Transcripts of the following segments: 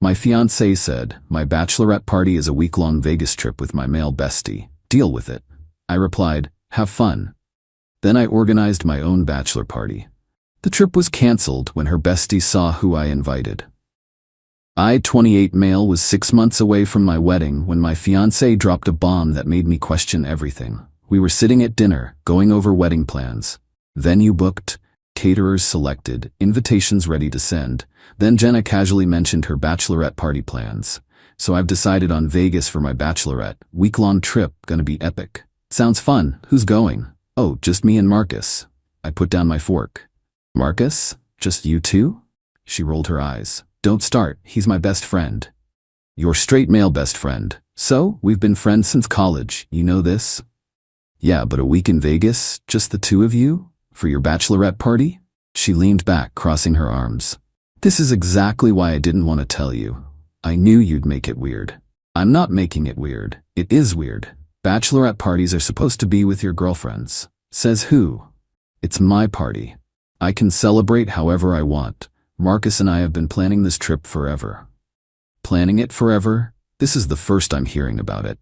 My fiancée said, my bachelorette party is a week-long Vegas trip with my male bestie. Deal with it. I replied, have fun. Then I organized my own bachelor party. The trip was canceled when her bestie saw who I invited. I, 28 male, was 6 months away from my wedding when my fiancée dropped a bomb that made me question everything. We were sitting at dinner, going over wedding plans. Venue booked, caterers selected, invitations ready to send. Then Jenna casually mentioned her bachelorette party plans. So I've decided on Vegas for my bachelorette. Week-long trip, gonna be epic. Sounds fun. Who's going? Oh, just me and Marcus. I put down my fork. Marcus? Just you two? She rolled her eyes. Don't start, he's my best friend. Your straight male best friend. So, we've been friends since college, you know this? Yeah, but a week in Vegas, just the two of you? For your bachelorette party? She leaned back, crossing her arms. This is exactly why I didn't want to tell you. I knew you'd make it weird. I'm not making it weird. It is weird. Bachelorette parties are supposed to be with your girlfriends. Says who? It's my party. I can celebrate however I want. Marcus and I have been planning this trip forever. Planning it forever? This is the first I'm hearing about it.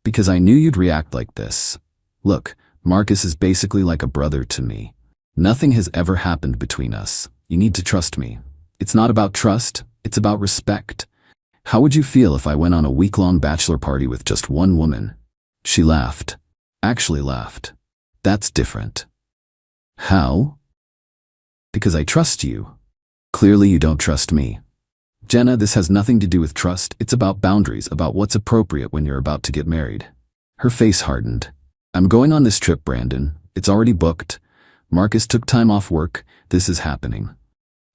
Because I knew you'd react like this. Look, Marcus is basically like a brother to me. Nothing has ever happened between us. You need to trust me. It's not about trust, it's about respect. How would you feel if I went on a week-long bachelor party with just one woman? She laughed. Actually laughed. That's different. How? Because I trust you. Clearly you don't trust me. Jenna, this has nothing to do with trust. It's about boundaries, about what's appropriate when you're about to get married. Her face hardened. I'm going on this trip, Brandon. It's already booked. Marcus took time off work. This is happening.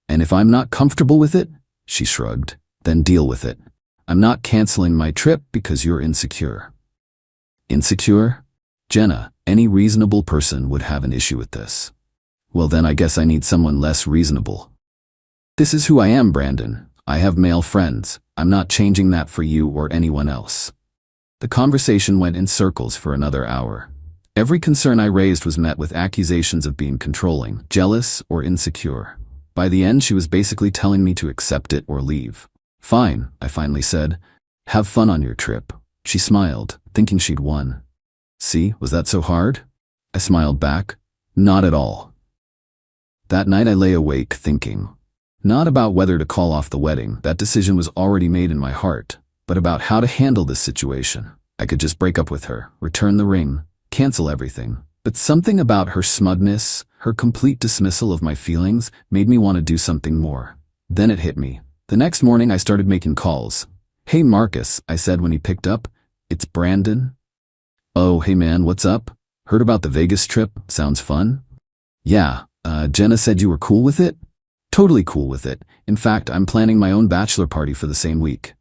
And if I'm not comfortable with it, she shrugged, then deal with it. I'm not canceling my trip because you're insecure. Insecure? Jenna, any reasonable person would have an issue with this. Well then I guess I need someone less reasonable. This is who I am, Brandon. I have male friends. I'm not changing that for you or anyone else. The conversation went in circles for another hour. Every concern I raised was met with accusations of being controlling, jealous, or insecure. By the end, she was basically telling me to accept it or leave. Fine, I finally said. Have fun on your trip. She smiled, thinking she'd won. See, was that so hard? I smiled back. Not at all. That night I lay awake thinking. Not about whether to call off the wedding, that decision was already made in my heart, but about how to handle this situation. I could just break up with her, return the ring, cancel everything. But something about her smugness, her complete dismissal of my feelings, made me want to do something more. Then it hit me. The next morning I started making calls. Hey Marcus, I said when he picked up. It's Brandon. Oh, hey man, what's up? Heard about the Vegas trip? Sounds fun? Yeah, Jenna said you were cool with it? Totally cool with it. In fact, I'm planning my own bachelor party for the same week.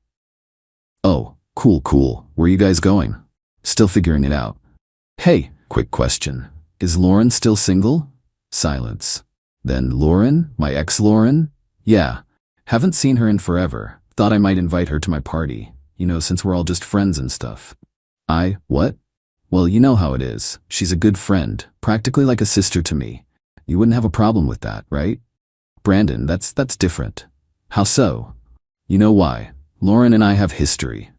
Oh, cool. Where are you guys going? Still figuring it out. Hey, quick question. Is Lauren still single? Silence. Then Lauren? My ex-Lauren? Yeah. Haven't seen her in forever. Thought I might invite her to my party. You know, since we're all just friends and stuff. What? Well, you know how it is. She's a good friend, practically like a sister to me. You wouldn't have a problem with that, right? Brandon, that's different. How so? You know why. Lauren and I have history.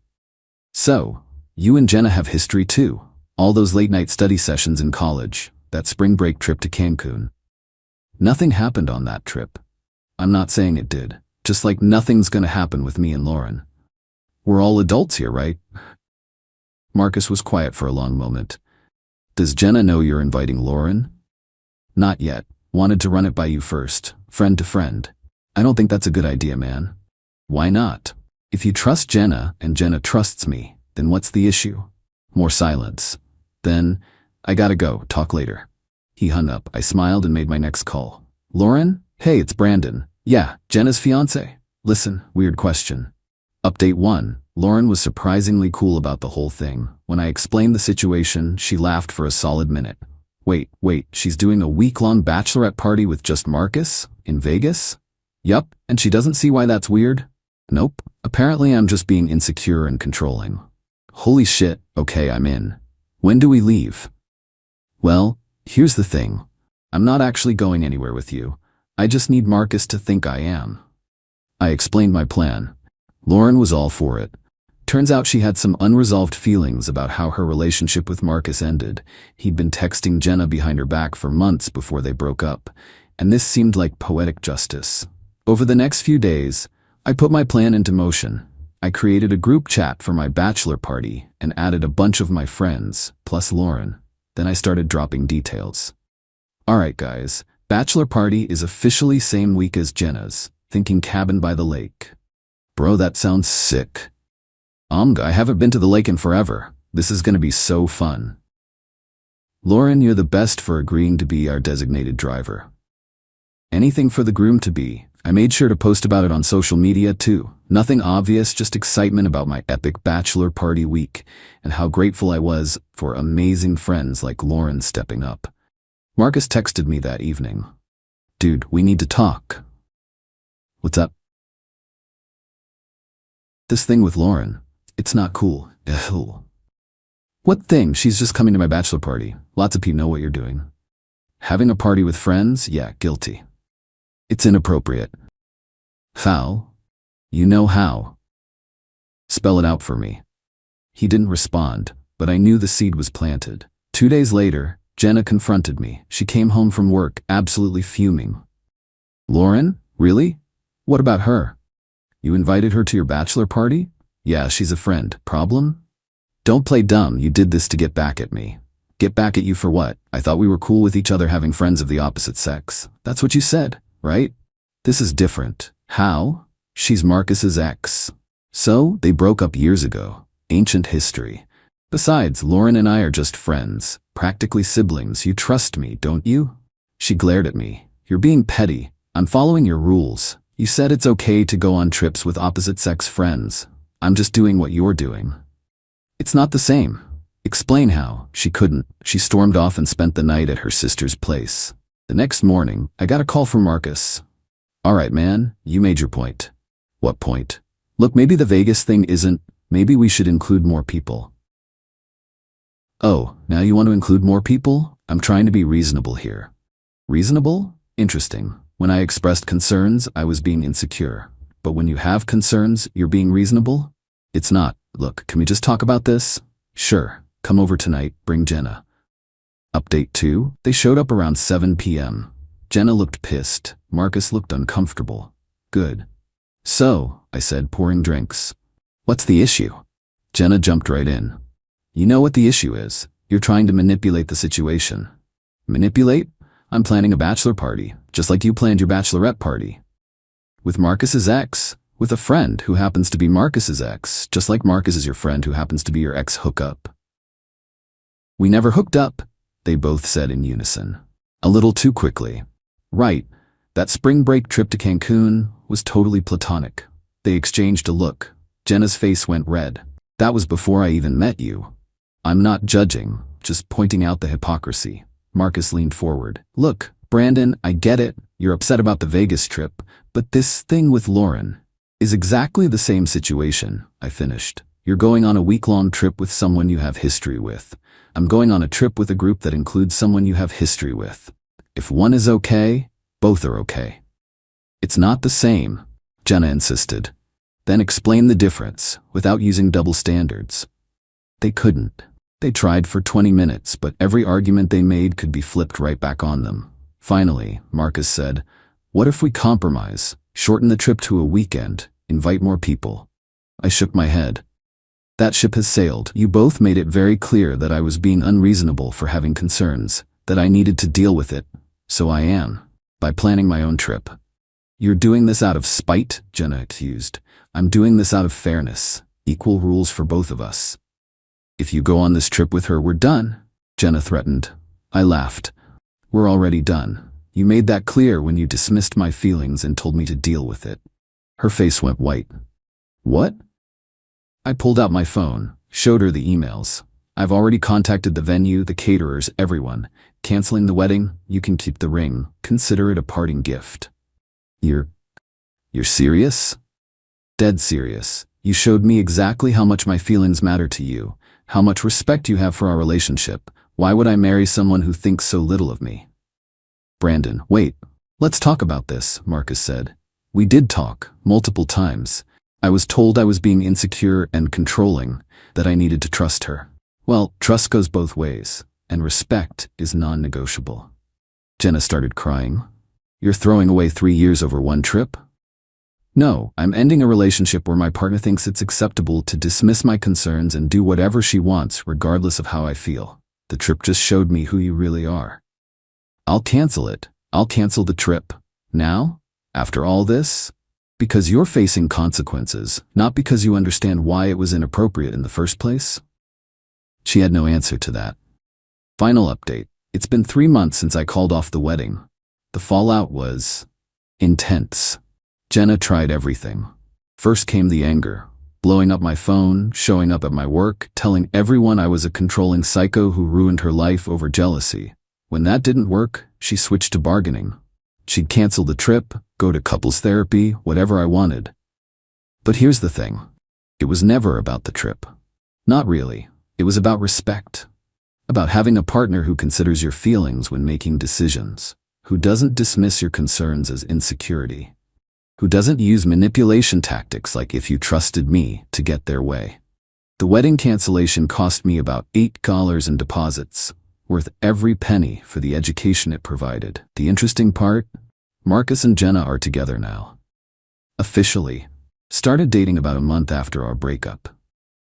So, you and Jenna have history too. All those late-night study sessions in college, that spring break trip to Cancun. Nothing happened on that trip. I'm not saying it did. Just like nothing's gonna happen with me and Lauren. We're all adults here, right? Marcus was quiet for a long moment. Does Jenna know you're inviting Lauren? Not yet. Wanted to run it by you first, friend to friend. I don't think that's a good idea, man. Why not? If you trust Jenna and Jenna trusts me, then what's the issue? More silence. Then, I gotta go, talk later. He hung up. I smiled and made my next call. Lauren? Hey, it's Brandon. Yeah, Jenna's fiancé. Listen, weird question. Update 1. Lauren was surprisingly cool about the whole thing. When I explained the situation, she laughed for a solid minute. Wait, she's doing a week-long bachelorette party with just Marcus? In Vegas? Yup, and she doesn't see why that's weird? Nope. Apparently I'm just being insecure and controlling. Holy shit, okay, I'm in. When do we leave? Well, here's the thing. I'm not actually going anywhere with you. I just need Marcus to think I am. I explained my plan. Lauren was all for it. Turns out she had some unresolved feelings about how her relationship with Marcus ended. He'd been texting Jenna behind her back for months before they broke up, and this seemed like poetic justice. Over the next few days, I put my plan into motion. I created a group chat for my bachelor party and added a bunch of my friends, plus Lauren. Then I started dropping details. Alright guys, bachelor party is officially same week as Jenna's, thinking cabin by the lake. Bro, that sounds sick. I haven't been to the lake in forever. This is gonna be so fun. Lauren, you're the best for agreeing to be our designated driver. Anything for the groom-to-be. I made sure to post about it on social media too. Nothing obvious, just excitement about my epic bachelor party week and how grateful I was for amazing friends like Lauren stepping up. Marcus texted me that evening. Dude, we need to talk. What's up? This thing with Lauren. It's not cool. Ugh. What thing? She's just coming to my bachelor party. Lots of people know what you're doing. Having a party with friends? Yeah, guilty. It's inappropriate. Foul? You know how. Spell it out for me. He didn't respond, but I knew the seed was planted. 2 days later, Jenna confronted me. She came home from work, absolutely fuming. Lauren? Really? What about her? You invited her to your bachelor party? Yeah, she's a friend. Problem? Don't play dumb. You did this to get back at me. Get back at you for what? I thought we were cool with each other having friends of the opposite sex. That's what you said, right? This is different. How? She's Marcus's ex. So, they broke up years ago. Ancient history. Besides, Lauren and I are just friends. Practically siblings. You trust me, don't you? She glared at me. You're being petty. I'm following your rules. You said it's okay to go on trips with opposite-sex friends. I'm just doing what you're doing. It's not the same. Explain how. She couldn't. She stormed off and spent the night at her sister's place. The next morning, I got a call from Marcus. Alright man, you made your point. What point? Look, maybe the Vegas thing isn't, maybe we should include more people. Oh, now you want to include more people? I'm trying to be reasonable here. Reasonable? Interesting. When I expressed concerns, I was being insecure. But when you have concerns, you're being reasonable? It's not. Look, can we just talk about this? Sure. Come over tonight, bring Jenna. Update 2. They showed up around 7 p.m. Jenna looked pissed. Marcus looked uncomfortable. Good. So, I said, pouring drinks. What's the issue? Jenna jumped right in. You know what the issue is. You're trying to manipulate the situation. Manipulate? I'm planning a bachelor party, just like you planned your bachelorette party. With Marcus's ex, with a friend who happens to be Marcus's ex, just like Marcus is your friend who happens to be your ex-hookup. We never hooked up, they both said in unison. A little too quickly. Right, that spring break trip to Cancun was totally platonic. They exchanged a look. Jenna's face went red. That was before I even met you. I'm not judging, just pointing out the hypocrisy. Marcus leaned forward. Look, Brandon, I get it. You're upset about the Vegas trip, but this thing with Lauren is exactly the same situation, I finished. You're going on a week-long trip with someone you have history with. I'm going on a trip with a group that includes someone you have history with. If one is okay, both are okay. It's not the same, Jenna insisted. Then explain the difference, without using double standards. They couldn't. They tried for 20 minutes, but every argument they made could be flipped right back on them. Finally, Marcus said, what if we compromise, shorten the trip to a weekend, invite more people? I shook my head. That ship has sailed. You both made it very clear that I was being unreasonable for having concerns, that I needed to deal with it. So I am, by planning my own trip. You're doing this out of spite, Jenna accused. I'm doing this out of fairness, equal rules for both of us. If you go on this trip with her, we're done, Jenna threatened. I laughed. We're already done. You made that clear when you dismissed my feelings and told me to deal with it. Her face went white. What? I pulled out my phone, showed her the emails. I've already contacted the venue, the caterers, everyone. Canceling the wedding, you can keep the ring. Consider it a parting gift. You're serious? Dead serious. You showed me exactly how much my feelings matter to you, how much respect you have for our relationship. Why would I marry someone who thinks so little of me? Brandon, wait. Let's talk about this, Marcus said. We did talk, multiple times. I was told I was being insecure and controlling, that I needed to trust her. Well, trust goes both ways, and respect is non-negotiable. Jenna started crying. You're throwing away 3 years over one trip? No, I'm ending a relationship where my partner thinks it's acceptable to dismiss my concerns and do whatever she wants regardless of how I feel. The trip just showed me who you really are. I'll cancel it. I'll cancel the trip. Now? After all this? Because you're facing consequences, not because you understand why it was inappropriate in the first place? She had no answer to that. Final update. It's been 3 months since I called off the wedding. The fallout was intense. Jenna tried everything. First came the anger, blowing up my phone, showing up at my work, telling everyone I was a controlling psycho who ruined her life over jealousy. When that didn't work, she switched to bargaining. She'd cancel the trip, go to couples therapy, whatever I wanted. But here's the thing. It was never about the trip. Not really. It was about respect. About having a partner who considers your feelings when making decisions, who doesn't dismiss your concerns as insecurity, who doesn't use manipulation tactics like "if you trusted me" to get their way. The wedding cancellation cost me about $8 in deposits, worth every penny for the education it provided. The interesting part? Marcus and Jenna are together now. Officially. Started dating about a month after our breakup.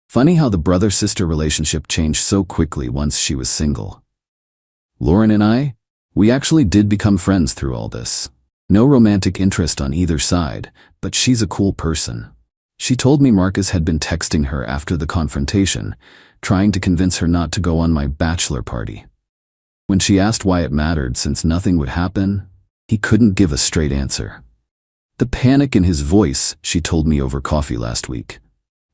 Funny how the brother-sister relationship changed so quickly once she was single. Lauren and I, we actually did become friends through all this. No romantic interest on either side, but she's a cool person. She told me Marcus had been texting her after the confrontation, trying to convince her not to go on my bachelor party. When she asked why it mattered since nothing would happen, he couldn't give a straight answer. The panic in his voice, she told me over coffee last week.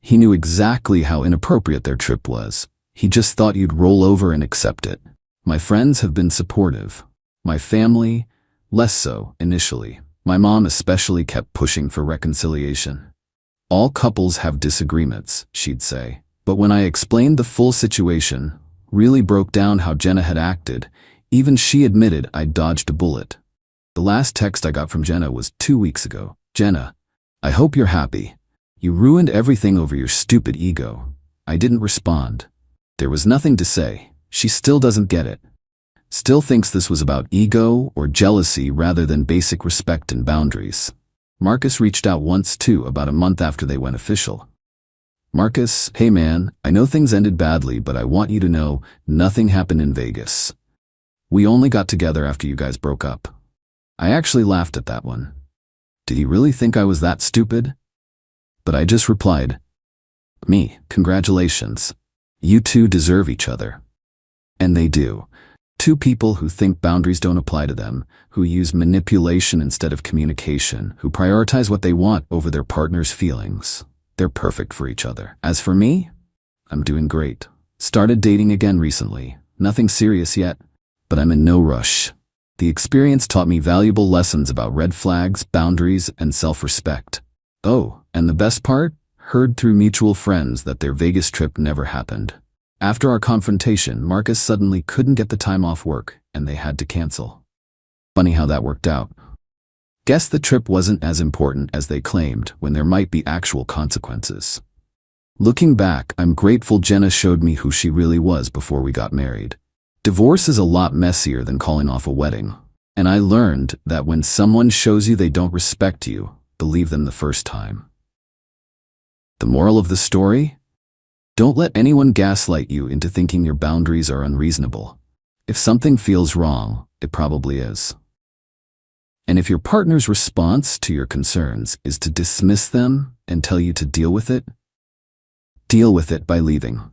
He knew exactly how inappropriate their trip was. He just thought you'd roll over and accept it. My friends have been supportive. My family, less so initially. My mom especially kept pushing for reconciliation. All couples have disagreements, she'd say. But when I explained the full situation, really broke down how Jenna had acted, even she admitted I'd dodged a bullet. The last text I got from Jenna was 2 weeks ago. Jenna, I hope you're happy. You ruined everything over your stupid ego. I didn't respond. There was nothing to say. She still doesn't get it. Still thinks this was about ego or jealousy rather than basic respect and boundaries. Marcus reached out once too, about a month after they went official. Marcus, hey man, I know things ended badly, but I want you to know nothing happened in Vegas. We only got together after you guys broke up. I actually laughed at that one. Did he really think I was that stupid? But I just replied, congratulations. You two deserve each other. And they do. Two people who think boundaries don't apply to them, who use manipulation instead of communication, who prioritize what they want over their partner's feelings. They're perfect for each other. As for me, I'm doing great. Started dating again recently. Nothing serious yet, but I'm in no rush. The experience taught me valuable lessons about red flags, boundaries, and self-respect. Oh, and the best part? Heard through mutual friends that their Vegas trip never happened. After our confrontation, Marcus suddenly couldn't get the time off work, and they had to cancel. Funny how that worked out. Guess the trip wasn't as important as they claimed, when there might be actual consequences. Looking back, I'm grateful Jenna showed me who she really was before we got married. Divorce is a lot messier than calling off a wedding. And I learned that when someone shows you they don't respect you, believe them the first time. The moral of the story? Don't let anyone gaslight you into thinking your boundaries are unreasonable. If something feels wrong, it probably is. And if your partner's response to your concerns is to dismiss them and tell you to deal with it by leaving.